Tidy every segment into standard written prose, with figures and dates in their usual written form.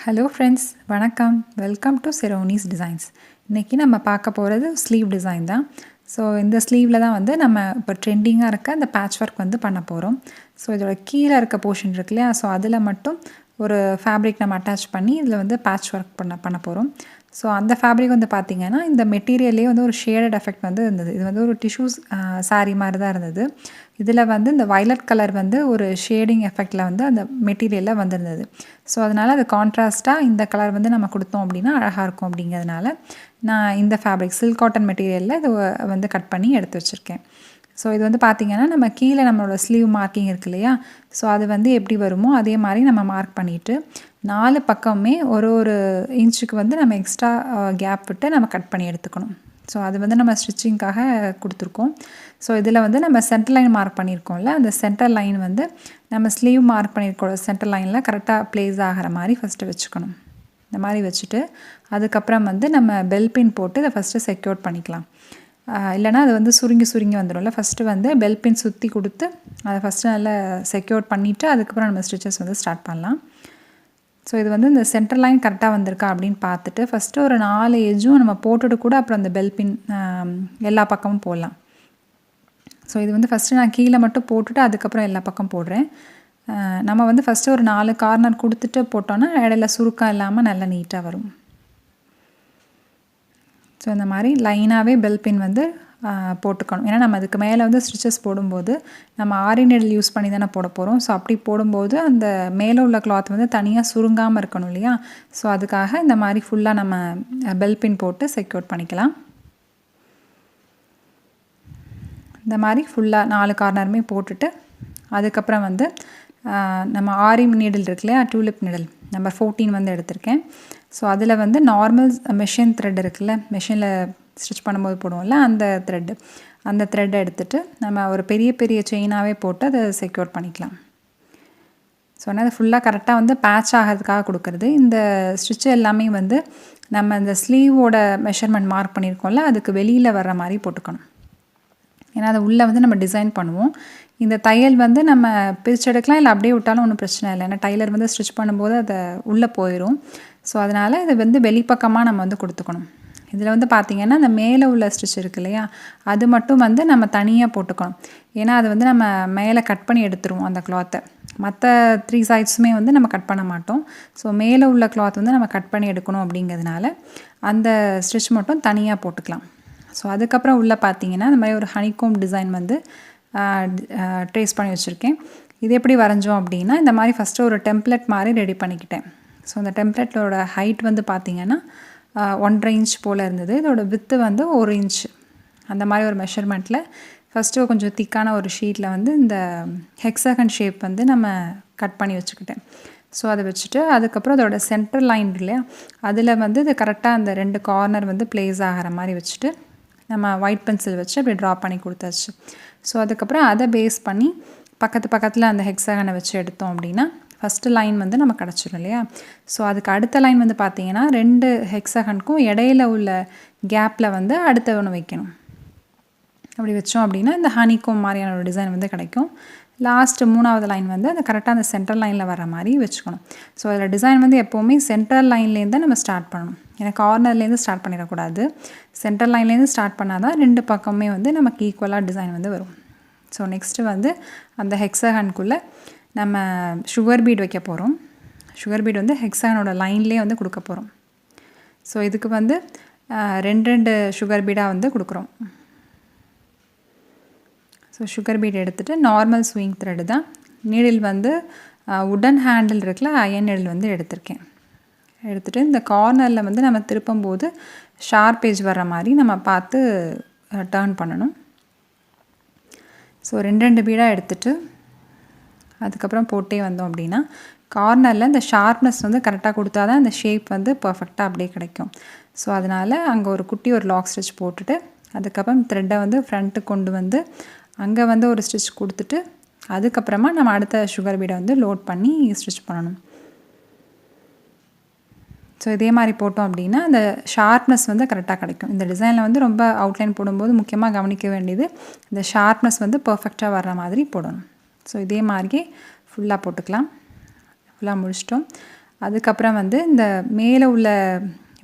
Hello friends, வணக்கம். Welcome to Seronis Designs. இன்றைக்கி நம்ம பார்க்க போகிறது ஸ்லீவ் டிசைன் தான். ஸோ இந்த ஸ்லீவில் தான் வந்து நம்ம இப்போ ட்ரெண்டிங்காக இருக்க அந்த பேட்ச் ஒர்க் வந்து பண்ண போகிறோம். ஸோ இதோட கீழே இருக்க போர்ஷன் இருக்கு இல்லையா, ஸோ அதில் மட்டும் ஒரு ஃபேப்ரிக் நம்ம அட்டாச் பண்ணி இதில் வந்து பேட்ச் ஒர்க் பண்ண போகிறோம். ஸோ அந்த ஃபேப்ரிக் வந்து பார்த்திங்கன்னா இந்த மெட்டீரியல்லே வந்து ஒரு ஷேடட் எஃபெக்ட் வந்து இருந்தது. இது வந்து ஒரு டிஷ்யூஸ் சாரீ மாதிரி தான் இருந்தது. இதில் வந்து இந்த வயலட் கலர் வந்து ஒரு ஷேடிங் எஃபெக்டில் வந்து அந்த மெட்டீரியலில் வந்திருந்தது. ஸோ அதனால் அது கான்ட்ராஸ்ட்டாக இந்த கலர் வந்து நம்ம கொடுத்தோம் அப்படின்னா அழகாக இருக்கும். அப்படிங்கிறதுனால நான் இந்த ஃபேப்ரிக் சில்க் காட்டன் மெட்டீரியலில் இது வந்து கட் பண்ணி எடுத்து வச்சுருக்கேன். ஸோ இது வந்து பார்த்திங்கன்னா நம்ம கீழே நம்மளோட ஸ்லீவ் மார்க்கிங் இருக்கு இல்லையா, ஸோ அது வந்து எப்படி வருமோ அதே மாதிரி நம்ம மார்க் பண்ணிவிட்டு 4 பக்கமே ஒரு இன்ச்சுக்கு வந்து நம்ம எக்ஸ்ட்ரா கேப் விட்டு நம்ம கட் பண்ணி எடுத்துக்கணும். ஸோ அது வந்து நம்ம ஸ்டிச்சிங்காக கொடுத்துருக்கோம். ஸோ இதில் வந்து நம்ம சென்டர் லைன் மார்க் பண்ணியிருக்கோம்ல, அந்த சென்டர் லைன் வந்து நம்ம ஸ்லீவ் மார்க் பண்ணியிருக்கோம் சென்டர் லைனில் கரெக்டாக ப்ளேஸ் ஆகிற மாதிரி ஃபஸ்ட்டு வச்சுக்கணும். இந்த மாதிரி வச்சுட்டு அதுக்கப்புறம் வந்து நம்ம பெல் பின் போட்டு இதை ஃபஸ்ட்டு செக்யூர் பண்ணிக்கலாம். இல்லைனா அது வந்து சுருங்கி வந்துடும்ல. ஃபஸ்ட்டு வந்து பெல் பின் சுற்றி கொடுத்து அதை ஃபஸ்ட்டு நல்லா செக்யூர் பண்ணிவிட்டு அதுக்கப்புறம் நம்ம ஸ்டிச்சஸ் வந்து ஸ்டார்ட் பண்ணலாம். ஸோ இது வந்து இந்த சென்டர் லைன் கரெக்டாக வந்திருக்கா அப்படின்னு பார்த்துட்டு ஃபஸ்ட்டு ஒரு 4 எஜ்ஜும் நம்ம போட்டுட்டு கூட அப்புறம் அந்த பெல் பின் எல்லா பக்கமும் போடலாம். ஸோ இது வந்து ஃபஸ்ட்டு நான் கீழே மட்டும் போட்டுட்டு அதுக்கப்புறம் எல்லா பக்கம் போடுறேன். நம்ம வந்து ஃபஸ்ட்டு ஒரு 4 கார்னர் கொடுத்துட்டு போட்டோன்னா இடையில சுருக்கம் இல்லாமல் நல்லா நீட்டாக வரும். ஸோ இந்த மாதிரி லைனாகவே பெல் பின் வந்து போட்டுக்கணும். ஏன்னா நம்ம அதுக்கு மேலே வந்து ஸ்டிச்சஸ் போடும்போது நம்ம ஆரி நீடில் யூஸ் பண்ணி தானே போட போகிறோம். ஸோ அப்படி போடும்போது அந்த மேலே உள்ள கிளாத் வந்து தனியாக சுருங்காமல் இருக்கணும் இல்லையா. ஸோ அதுக்காக இந்த மாதிரி ஃபுல்லாக நம்ம பெல் பின் போட்டு செக்யூர் பண்ணிக்கலாம். இந்த மாதிரி ஃபுல்லாக 4 கார்னருமே போட்டுட்டு அதுக்கப்புறம் வந்து நம்ம ஆரி நீடில் இருக்கு இல்லையா, டியூலிப் நீடில் நம்பர் 14 வந்து எடுத்திருக்கேன். ஸோ அதில் வந்து நார்மல் மெஷின் த்ரெட் இருக்குல்ல, மெஷினில் ஸ்டிச் பண்ணும்போது போடுவோம்ல அந்த த்ரெட்டை எடுத்துகிட்டு நம்ம ஒரு பெரிய செயினாகவே போட்டு அதை செக்யூர் பண்ணிக்கலாம். ஸோ ஆனால் அது ஃபுல்லாக கரெக்டாக வந்து பேட்ச் ஆகிறதுக்காக கொடுக்குறது. இந்த ஸ்டிச்சு எல்லாமே வந்து நம்ம இந்த ஸ்லீவோட மெஷர்மெண்ட் மார்க் பண்ணியிருக்கோம்ல, அதுக்கு வெளியில் வர்ற மாதிரி போட்டுக்கணும். ஏன்னா அதை உள்ளே வந்து நம்ம டிசைன் பண்ணுவோம். இந்த தையல் வந்து நம்ம பிரிச்செடுக்கலாம், இல்லை அப்படியே விட்டாலும் ஒன்றும் பிரச்சனை இல்லை. ஏன்னா டைலர் வந்து ஸ்டிச் பண்ணும்போது அதை உள்ளே போயிடும். ஸோ அதனால் இது வந்து வெளிப்பக்கமாக நம்ம வந்து கொடுத்துக்கணும். இதில் வந்து பார்த்திங்கன்னா அந்த மேலே உள்ள ஸ்டிச் இருக்கு இல்லையா, அது மட்டும் வந்து நம்ம தனியாக போட்டுக்கணும். ஏன்னா அது வந்து நம்ம மேலே கட் பண்ணி எடுத்துருவோம் அந்த கிளாத்தை. மற்ற 3 சைட்ஸுமே வந்து நம்ம கட் பண்ண மாட்டோம். ஸோ மேலே உள்ள கிளாத் வந்து நம்ம கட் பண்ணி எடுக்கணும். அப்படிங்கிறதுனால அந்த ஸ்டிச் மட்டும் தனியாக போட்டுக்கலாம். ஸோ அதுக்கப்புறம் உள்ளே பார்த்திங்கன்னா இந்த மாதிரி ஒரு ஹனிகோம் டிசைன் வந்து ட்ரேஸ் பண்ணி வச்சுருக்கேன். இது எப்படி வரைஞ்சோம் அப்படின்னா, இந்த மாதிரி ஃபஸ்ட்டு ஒரு டெம்ப்ளேட் மாதிரி ரெடி பண்ணிக்கிட்டேன். ஸோ அந்த டெம்ப்ளேட்டோட ஹைட் வந்து பார்த்திங்கன்னா 1.5 இன்ச் போல் இருந்தது. இதோட வித்து வந்து 1 இன்ச். அந்த மாதிரி ஒரு மெஷர்மெண்ட்டில் ஃபஸ்ட்டு கொஞ்சம் திக்கான ஒரு ஷீட்டில் வந்து இந்த ஹெக்ஸாகன் ஷேப் வந்து நம்ம கட் பண்ணி வச்சுக்கிட்டேன். ஸோ அதை வச்சுட்டு அதுக்கப்புறம் அதோட சென்டர் லைன் இல்லையா, அதில் வந்து இது கரெக்டாக அந்த 2 கார்னர் வந்து ப்ளேஸ் ஆகிற மாதிரி வச்சுட்டு நம்ம ஒயிட் பென்சில் வச்சு அப்படி ட்ரா பண்ணி கொடுத்தாச்சு. ஸோ அதுக்கப்புறம் அதை பேஸ் பண்ணி பக்கத்தில் அந்த ஹெக்ஸாகனை வச்சு எடுத்தோம் அப்படின்னா ஃபஸ்ட்டு லைன் வந்து நம்ம கிடச்சிடும் இல்லையா. ஸோ அதுக்கு அடுத்த லைன் வந்து பார்த்திங்கன்னா 2 ஹெக்ஸாகனுக்கும் இடையில உள்ள கேப்பில் வந்து அடுத்த ஒன்று வைக்கணும். அப்படி வச்சோம் அப்படின்னா இந்த ஹனிகோம் மாதிரியான ஒரு டிசைன் வந்து கிடைக்கும். லாஸ்ட்டு 3வது லைன் வந்து அந்த கரெக்டாக அந்த சென்டர் லைனில் வர மாதிரி வச்சுக்கணும். ஸோ அதில் டிசைன் வந்து எப்போவுமே சென்டர் லைன்லேருந்து நம்ம ஸ்டார்ட் பண்ணணும். ஏன்னா கார்னர்லேருந்து ஸ்டார்ட் பண்ணிடக்கூடாது. சென்டர் லைன்லேருந்து ஸ்டார்ட் பண்ணால் தான் 2 பக்கமே வந்து நமக்கு ஈக்குவலாக டிசைன் வந்து வரும். ஸோ நெக்ஸ்ட்டு வந்து அந்த ஹெக்ஸாகனுக்குள்ளே நம்ம சுகர் பீட் வைக்க போகிறோம். சுகர் பீட் வந்து ஹெக்ஸாகனோட லைன்லேயே வந்து கொடுக்க போகிறோம். ஸோ இதுக்கு வந்து 2 சுகர் பீடாக வந்து கொடுக்குறோம். ஸோ சுகர் பீட் எடுத்துகிட்டு நார்மல் ஸ்விங் த்ரெட்டு தான். நீடில் வந்து உடன் ஹேண்டில் இருக்குல்ல, அயன் நீடில் வந்து எடுத்திருக்கேன். எடுத்துகிட்டு இந்த கார்னரில் வந்து நம்ம திருப்பும்போது ஷார்ப் ஏஜ் வர்ற மாதிரி நம்ம பார்த்து டர்ன் பண்ணணும். ஸோ 2 பீடாக எடுத்துகிட்டு அதுக்கப்புறம் போட்டே வந்தோம் அப்படின்னா கார்னரில் இந்த ஷார்ப்னஸ் வந்து கரெக்டாக கொடுத்தா தான் அந்த ஷேப் வந்து பர்ஃபெக்டாக அப்படியே கிடைக்கும். ஸோ அதனால் அங்கே ஒரு குட்டி ஒரு லாக் ஸ்டிச் போட்டுட்டு அதுக்கப்புறம் த்ரெட்டை வந்து ஃப்ரண்ட்டுக்கு கொண்டு வந்து அங்கே வந்து ஒரு ஸ்டிச் கொடுத்துட்டு அதுக்கப்புறமா நம்ம அடுத்த சுகர் பீடை வந்து லோட் பண்ணி ஸ்டிச் பண்ணணும். ஸோ இதே மாதிரி போட்டோம் அப்படின்னா அந்த ஷார்ப்னஸ் வந்து கரெக்டாக கிடைக்கும். இந்த டிசைனில் வந்து ரொம்ப அவுட்லைன் போடும்போது முக்கியமாக கவனிக்க வேண்டியது இந்த ஷார்ப்னஸ் வந்து பர்ஃபெக்டாக வர்ற மாதிரி போடணும். ஸோ இதே மாதிரியே ஃபுல்லாக போட்டுக்கலாம். ஃபுல்லாக முடிச்சிட்டோம். அதுக்கப்புறம் வந்து இந்த மேலே உள்ள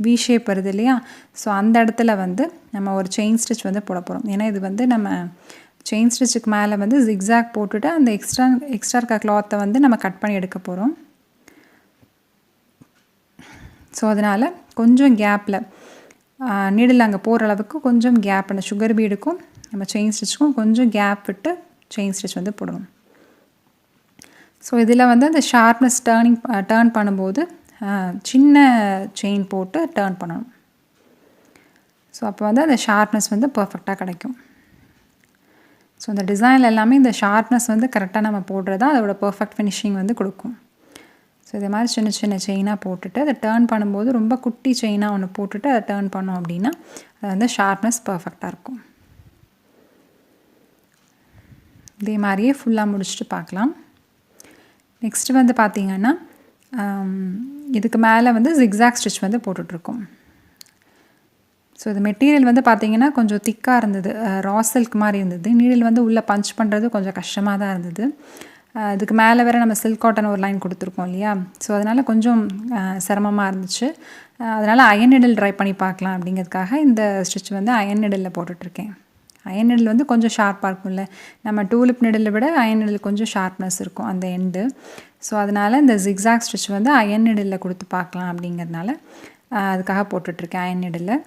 வி ஷேப் வருது இல்லையா, ஸோ அந்த இடத்துல வந்து நம்ம ஒரு செயின் ஸ்டிச் வந்து போட போகிறோம். ஏன்னா இது வந்து நம்ம செயின் ஸ்டிச்சுக்கு மேலே வந்து ஜிக்ஸாக் போட்டுட்டு அந்த எக்ஸ்ட்ரா இருக்க கிளாத்தை வந்து நம்ம கட் பண்ணி எடுக்க போகிறோம். ஸோ அதனால் கொஞ்சம் கேப்பில் நீடில் அங்கே போகிற அளவுக்கு கொஞ்சம் கேப், அந்த சுகர் பீடுக்கும் நம்ம செயின் ஸ்டிச்சுக்கும் கொஞ்சம் கேப் விட்டு செயின் ஸ்டிச் வந்து போடணும். ஸோ இதில் வந்து அந்த ஷார்ப்னஸ் டேர்ன் பண்ணும்போது சின்ன செயின் போட்டு டேர்ன் பண்ணணும். ஸோ அப்போ வந்து அந்த ஷார்ப்னஸ் வந்து பர்ஃபெக்டாக கிடைக்கும். ஸோ இந்த டிசைனில் எல்லாமே இந்த ஷார்ப்னஸ் வந்து கரெக்டாக நம்ம போடுறது தான் அதோட பர்ஃபெக்ட் ஃபினிஷிங் வந்து கொடுக்கும். ஸோ இதே மாதிரி சின்ன சின்ன செயினாக போட்டுட்டு அதை டேர்ன் பண்ணும்போது ரொம்ப குட்டி செயினாக ஒன்று போட்டுட்டு அதை டேர்ன் பண்ணோம் அப்படின்னா அது வந்து ஷார்ப்னஸ் பர்ஃபெக்டாக இருக்கும். இதே மாதிரியே ஃபுல்லாக முடிச்சுட்டு பார்க்கலாம். நெக்ஸ்ட்டு வந்து பார்த்திங்கன்னா இதுக்கு மேலே வந்து ஜிக்ஸாக் ஸ்டிச் வந்து போட்டுட்ருக்கோம். ஸோ இது மெட்டீரியல் வந்து பார்த்திங்கன்னா கொஞ்சம் திக்காக இருந்தது, ரா சில்க் மாதிரி இருந்தது. நீடில் வந்து உள்ளே பஞ்ச் பண்ணுறது கொஞ்சம் கஷ்டமாக தான் இருந்தது. இதுக்கு மேலே வேறு நம்ம சில்க் காட்டன் ஒரு லைன் கொடுத்துருக்கோம் இல்லையா, ஸோ அதனால் கொஞ்சம் சிரமமாக இருந்துச்சு. அதனால் அயன் நீடில் ட்ரை பண்ணி பார்க்கலாம் அப்படிங்கிறதுக்காக இந்த ஸ்டிச் வந்து அயன் நீடிலில் போட்டுட்ருக்கேன். அயன் நீடில் வந்து கொஞ்சம் ஷார்ப்பாக இருக்கும்ல, நம்ம டூலிப் நீடிலை விட அயன் நீடில் கொஞ்சம் ஷார்ப்னஸ் இருக்கும் அந்த எண்டு. ஸோ அதனால் இந்த ஜிக்ஸாக் ஸ்டிச் வந்து அயன் நீடிலில் கொடுத்து பார்க்கலாம் அப்படிங்கிறதுனால அதுக்காக போட்டுட்ருக்கேன் அயன் நீடிலில்.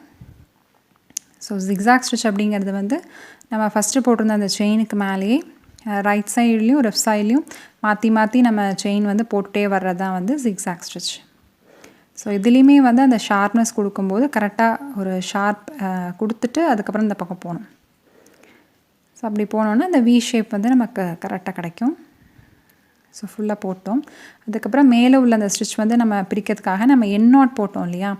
ஸோ ஜிக்ஸாக் ஸ்டிச் அப்படிங்கிறது வந்து நம்ம ஃபஸ்ட்டு போட்டிருந்த அந்த செயினுக்கு மேலேயே ரைட் சைட்லேயும் லெஃப்ட் சைட்லேயும் மாற்றி மாற்றி நம்ம செயின் வந்து போட்டுகிட்டே வர்றது தான் வந்து ஜிக்ஸாக் ஸ்டிச். ஸோ இதுலேயுமே வந்து அந்த ஷார்ப்னஸ் கொடுக்கும்போது கரெக்டாக ஒரு ஷார்ப் கொடுத்துட்டு அதுக்கப்புறம் இந்த பக்கம் போகணும். ஸோ அப்படி போனோன்னா அந்த வி ஷேப் வந்து நமக்கு கரெக்டாக கிடைக்கும். ஸோ ஃபுல்லாக போட்டோம். அதுக்கப்புறம் மேலே உள்ள அந்த ஸ்டிச் வந்து நம்ம பிரிக்கிறதுக்காக நம்ம என் நாட் போட்டோம் இல்லையா,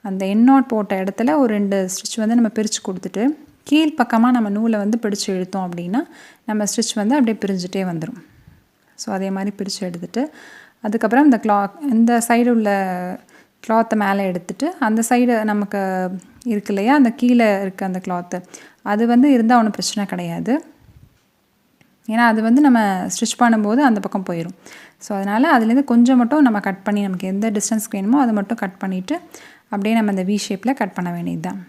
அந்த என் நாட் போட்ட இடத்துல ஒரு 2 ஸ்டிச் வந்து நம்ம பிரித்து கொடுத்துட்டு கீழ்ப்பக்கமாக நம்ம நூலை வந்து பிடிச்சி இழுத்தோம் அப்படின்னா நம்ம ஸ்டிச் வந்து அப்படியே பிரிஞ்சுட்டே வந்துடும். ஸோ அதே மாதிரி பிரித்து எடுத்துகிட்டு அதுக்கப்புறம் இந்த சைடு உள்ள கிளாத்தை மேலே எடுத்துகிட்டு அந்த சைடு நமக்கு இருக்கு இல்லையா, அந்த கீழே இருக்க அந்த கிளாத்து அது வந்து இருந்தால் ஒன்றும் பிரச்சனை கிடையாது. ஏன்னா அது வந்து நம்ம ஸ்டிச் பண்ணும்போது அந்த பக்கம் போயிடும். ஸோ அதனால் அதுலேருந்து கொஞ்சம் மட்டும் நம்ம கட் பண்ணி நமக்கு எந்த டிஸ்டன்ஸ்க்கு வேணுமோ அதை மட்டும் கட் பண்ணிவிட்டு அப்படியே நம்ம அந்த வி ஷேப்பில் கட் பண்ண வேண்டியது தான்.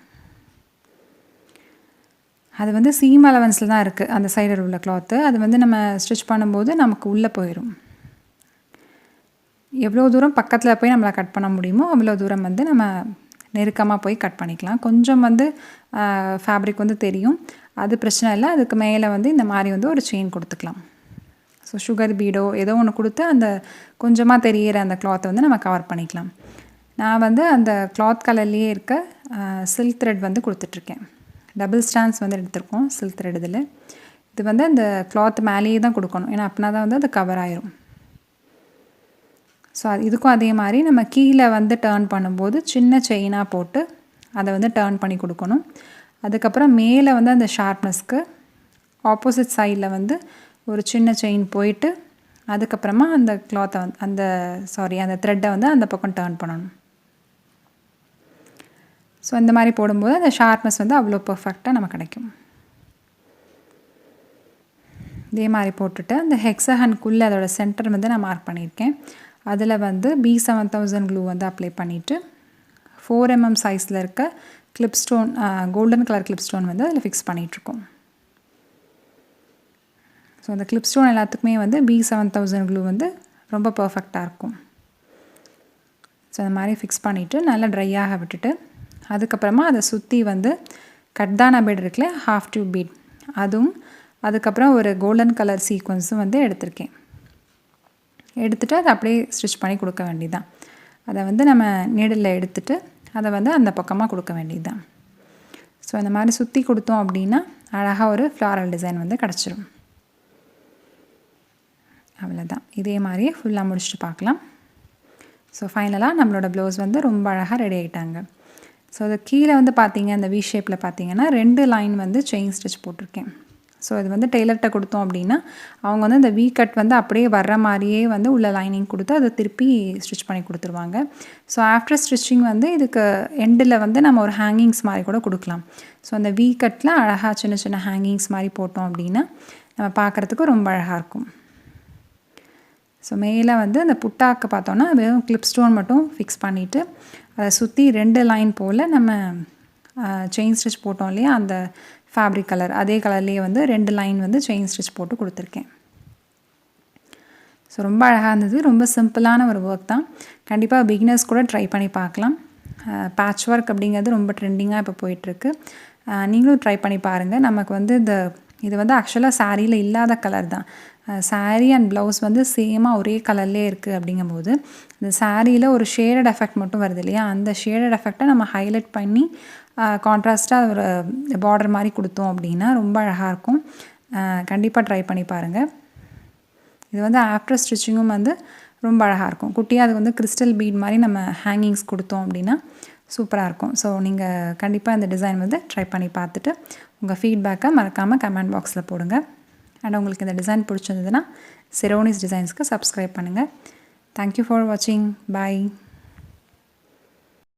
அது வந்து சீம் அலவன்ஸில் தான் இருக்குது அந்த சைடில் உள்ள கிளாத்து. அது வந்து நம்ம ஸ்டிச் பண்ணும்போது நமக்கு உள்ளே போயிடும். எவ்வளோ தூரம் பக்கத்தில் போய் நம்மளை கட் பண்ண முடியுமோ அவ்வளோ தூரம் வந்து நம்ம நெருக்கமாக போய் கட் பண்ணிக்கலாம். கொஞ்சம் வந்து ஃபேப்ரிக் வந்து தெரியும், அது பிரச்சனை இல்லை. அதுக்கு மேலே வந்து இந்த மாதிரி வந்து ஒரு செயின் கொடுத்துக்கலாம். ஸோ சுகர் பீடோ ஏதோ ஒன்று கொடுத்து அந்த கொஞ்சமாக தெரிகிற அந்த கிளாத்தை வந்து நம்ம கவர் பண்ணிக்கலாம். நான் வந்து அந்த கிளாத் கலர்லேயே இருக்க சில்க் த்ரெட் வந்து கொடுத்துட்ருக்கேன். டபுள் ஸ்டாண்ட்ஸ் வந்து எடுத்திருக்கோம் சில்க் த்ரெட். இது வந்து அந்த கிளாத் மேலேயே தான் கொடுக்கணும், ஏன்னா அப்படின்னா தான் வந்து அது கவர் ஆயிரும். ஸோ இதுக்கும் அதே மாதிரி நம்ம கீழே வந்து டேர்ன் பண்ணும்போது சின்ன செயினாக போட்டு அதை வந்து டேர்ன் பண்ணி கொடுக்கணும். அதுக்கப்புறம் மேலே வந்து அந்த ஷார்ப்னஸ்க்கு ஆப்போசிட் சைடில் வந்து ஒரு சின்ன செயின் போயிட்டு அதுக்கப்புறமா அந்த கிளாத்தை வந்து அந்த த்ரெட்டை வந்து அந்த பக்கம் டேர்ன் பண்ணணும். ஸோ இந்த மாதிரி போடும்போது அந்த ஷார்ப்னஸ் வந்து அவ்வளோ பர்ஃபெக்டாக நமக்கு கிடைக்கும். இதே மாதிரி போட்டுட்டு அந்த ஹெக்ஸாகனுக்குள்ளே அதோட சென்டர் வந்து நான் மார்க் பண்ணியிருக்கேன். அதில் வந்து B7000 க்ளூ வந்து அப்ளை பண்ணிவிட்டு 4 mm சைஸில் இருக்க clip stone, golden colour clip stone வந்து அதில் ஃபிக்ஸ் பண்ணிகிட்ருக்கோம். ஸோ அந்த கிளிப் ஸ்டோன் எல்லாத்துக்குமே வந்து B7000 க்ளூ வந்து ரொம்ப பர்ஃபெக்டாக இருக்கும். ஸோ அந்த மாதிரி ஃபிக்ஸ் பண்ணிவிட்டு நல்லா ட்ரையாக விட்டுட்டு அதுக்கப்புறமா அதை சுற்றி வந்து கட்தானா பீட் இருக்குல்ல, ஹாஃப் டியூப் பீட், அதுவும் அதுக்கப்புறம் ஒரு கோல்டன் கலர் சீக்வன்ஸும் வந்து எடுத்திருக்கேன். எடுத்துகிட்டு அதை அப்படியே ஸ்டிச் பண்ணி கொடுக்க வேண்டியதுதான். அதை வந்து நம்ம நீடில் எடுத்துகிட்டு அதை வந்து அந்த பக்கமாக கொடுக்க வேண்டியது தான். ஸோ இந்த மாதிரி சுற்றி கொடுத்தோம் அப்படின்னா அழகாக ஒரு ஃப்ளாரல் டிசைன் வந்து கிடச்சிரும். அவ்வளோதான். இதே மாதிரியே ஃபுல்லாக முடிச்சுட்டு பார்க்கலாம். ஸோ ஃபைனலாக நம்மளோட ப்ளவுஸ் வந்து ரொம்ப அழகாக ரெடி ஆகிட்டாங்க. ஸோ அது கீழே வந்து பார்த்திங்க அந்த வி ஷேப்பில் பார்த்திங்கன்னா 2 லைன் வந்து செயின் ஸ்டிச் போட்டிருக்கேன். ஸோ இது வந்து டெய்லர்கிட்ட கொடுத்தோம் அப்படின்னா அவங்க வந்து அந்த வி கட் வந்து அப்படியே வர்ற மாதிரியே வந்து உள்ள லைனிங் கொடுத்து அதை திருப்பி ஸ்டிச் பண்ணி கொடுத்துருவாங்க. ஸோ ஆஃப்டர் ஸ்டிச்சிங் வந்து இதுக்கு எண்டில் வந்து நம்ம ஒரு ஹேங்கிங்ஸ் மாதிரி கூட கொடுக்கலாம். ஸோ அந்த வி கட்டில் அழகாக சின்ன சின்ன ஹேங்கிங்ஸ் மாதிரி போட்டோம் அப்படின்னா நம்ம பார்க்குறதுக்கு ரொம்ப அழகாக இருக்கும். ஸோ மேலே வந்து அந்த புட்டாக்கு பார்த்தோன்னா வெறும் கிளிப் ஸ்டோன் மட்டும் ஃபிக்ஸ் பண்ணிவிட்டு அதை சுற்றி 2 லைன் போல் நம்ம செயின் ஸ்டிச் போட்டோம் இல்லையா, அந்த ஃபேப்ரிக் கலர் அதே கலர்லேயே வந்து 2 லைன் வந்து செயின் ஸ்டிச் போட்டு கொடுத்துருக்கேன். ஸோ ரொம்ப அழகாக இருந்தது. ரொம்ப சிம்பிளான ஒரு ஒர்க் தான். கண்டிப்பாக பிகினர்ஸ் கூட ட்ரை பண்ணி பார்க்கலாம். பேட்ச் ஒர்க் அப்படிங்கிறது ரொம்ப ட்ரெண்டிங்காக இப்போ போயிட்டுருக்கு. நீங்களும் ட்ரை பண்ணி பாருங்கள். நமக்கு வந்து இது வந்து ஆக்சுவலாக சாரியில் இல்லாத கலர் தான். சாரீ அண்ட் ப்ளவுஸ் வந்து சேமாக ஒரே கலர்லேயே இருக்குது அப்படிங்கும்போது இந்த சாரியில் ஒரு ஷேடட் எஃபெக்ட் மட்டும் வருது இல்லையா, அந்த ஷேடட் எஃபெக்டை நம்ம ஹைலைட் பண்ணி கான்ட்ராஸ்ட்டாக ஒரு பார்டர் மாதிரி கொடுத்தோம் அப்படின்னா ரொம்ப அழகாக இருக்கும். கண்டிப்பாக ட்ரை பண்ணி பாருங்கள். இது வந்து ஆஃப்டர் ஸ்டிச்சிங்கும் வந்து ரொம்ப அழகாக இருக்கும். குட்டியாக அது வந்து கிறிஸ்டல் பீட் மாதிரி நம்ம ஹேங்கிங்ஸ் கொடுத்தோம் அப்படின்னா சூப்பராக இருக்கும். ஸோ நீங்கள் கண்டிப்பாக இந்த டிசைன் வந்து ட்ரை பண்ணி பார்த்துட்டு உங்கள் ஃபீட்பேக்கை மறக்காமல் கமெண்ட் பாக்ஸில் போடுங்க. அண்ட் உங்களுக்கு இந்த டிசைன் பிடிச்சிருந்ததுன்னா சிரோனிஸ் டிசைன்ஸ்க்கு சப்ஸ்கிரைப் பண்ணுங்கள். தேங்க்யூ ஃபார் வாட்சிங். பாய்.